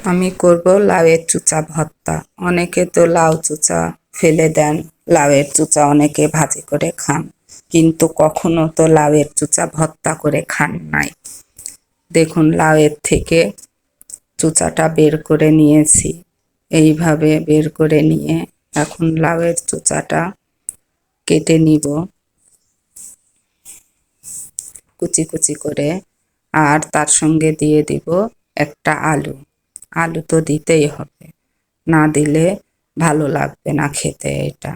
আমি করব লাউয়ের চুচা ভর্তা। অনেকে তো লাউ চুচা ফেলে দেন, লাউয়ের চুচা অনেকে ভাজি করে খান, কিন্তু কখনো তো লাউয়ের চুচা ভর্তা করে খান নাই। দেখুন, লাউয়ের থেকে চুচাটা বের করে নিয়েছি। এইভাবে বের করে নিয়ে এখন লাউয়ের চুচাটা কেটে নিব কুচি কুচি করে, আর তার সঙ্গে দিয়ে দিব একটা আলু। আলু তো দিতেই হবে, না দিলে ভালো লাগবে না খেতে। এটা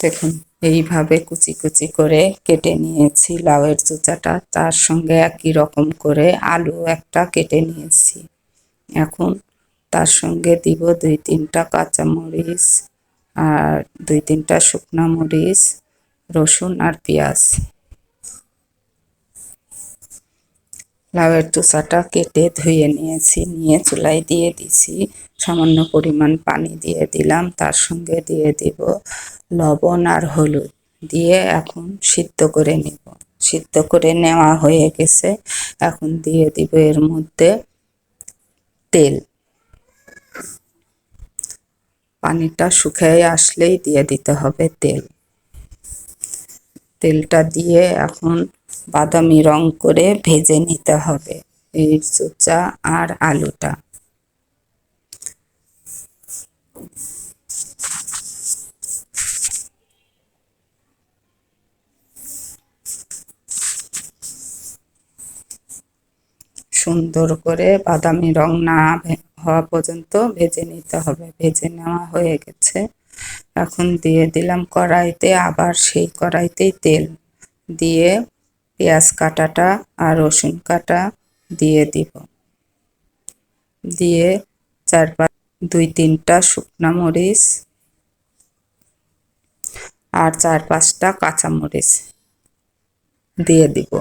দেখুন, এইভাবে কুচি কুচি করে কেটে নিয়েছি লাউয়ের চোচাটা, তার সঙ্গে একই রকম করে আলু একটা কেটে নিয়েছি। এখন তার সঙ্গে দিব 2-3টা কাঁচামরিচ আর 2-3টা শুকনা মরিচ, রসুন আর পেঁয়াজ। লাউয়ের চোচাটা কেটে ধুয়ে নিয়েছি, নিয়ে চুলায় দিয়ে দিছি। সামান্য পরিমাণ পানি দিয়ে দিলাম, তার সঙ্গে দিয়ে দিব লবণ আর হলুদ দিয়ে এখন সিদ্ধ করে নেব। সিদ্ধ করে নেওয়া হয়ে গেছে, এখন দিয়ে দিব এর মধ্যে তেল। পানিটা শুকিয়ে আসলেই দিয়ে দিতে হবে তেল। তেলটা দিয়ে এখন বাদামি রং করে ভেজে নিতে হবে এই চোচা আর আলুটা। সুন্দর করে বাদামি রং না হওয়া পর্যন্ত ভেজে নিতে হবে। ভেজে নেওয়া হয়ে গেছে, এখন দিয়ে দিলাম কড়াইতে, আবার সেই কড়াইতেই তেল দিয়ে পেঁয়াজ কাটাটা আর রসুন কাটা দিয়ে দিব। দিয়ে 2-3টা শুকনা মরিচ আর 4-5টা কাঁচামরিচ দিয়ে দিব।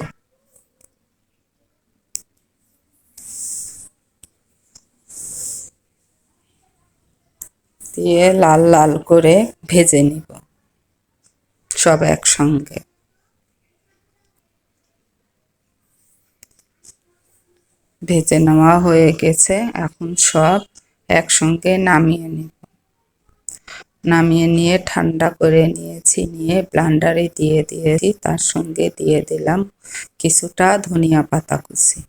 দিয়ে লাল লাল করে ভেজে নিব সব একসঙ্গে। ভেজে নেওয়া হয়ে গেছে, এখন সব একসঙ্গে নামিয়ে নিব। নামিয়ে নিয়ে ঠান্ডা করে নিয়েছি, নিয়ে ব্লেন্ডারে দিয়ে দিয়েছি। তার সঙ্গে দিয়ে দিলাম কিছুটা ধনিয়া পাতা কুচি,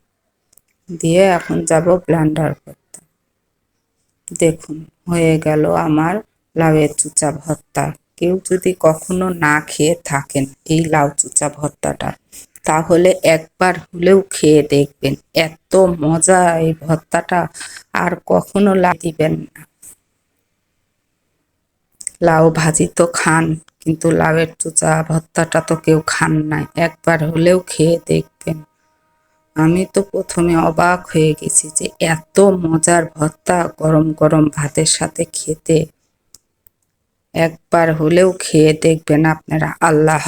দিয়ে এখন যাব ব্লেন্ডার করতে। দেখুন, হয়ে গেল আমার লাউয়ের চুচা ভর্তা। কেউ যদি কখনো না খেয়ে থাকেন এই লাউ চুচা ভর্তাটা, তাহলে একবার হলেও খেয়ে দেখবেন। এত মজা এই ভর্তাটা, আর কখনো দিবেন না। লাউ ভাজি তো খান, কিন্তু লাউয়ের চুচা ভর্তাটা তো কেউ খান নাই। একবার হলেও খেয়ে দেখবেন। আমি তো প্রথমে অবাক হয়ে গেছি যে এত মজার ভর্তা গরম গরম ভাতের সাথে খেতে। একবার হলেও খেয়ে দেখবেন আপনারা। আল্লাহ।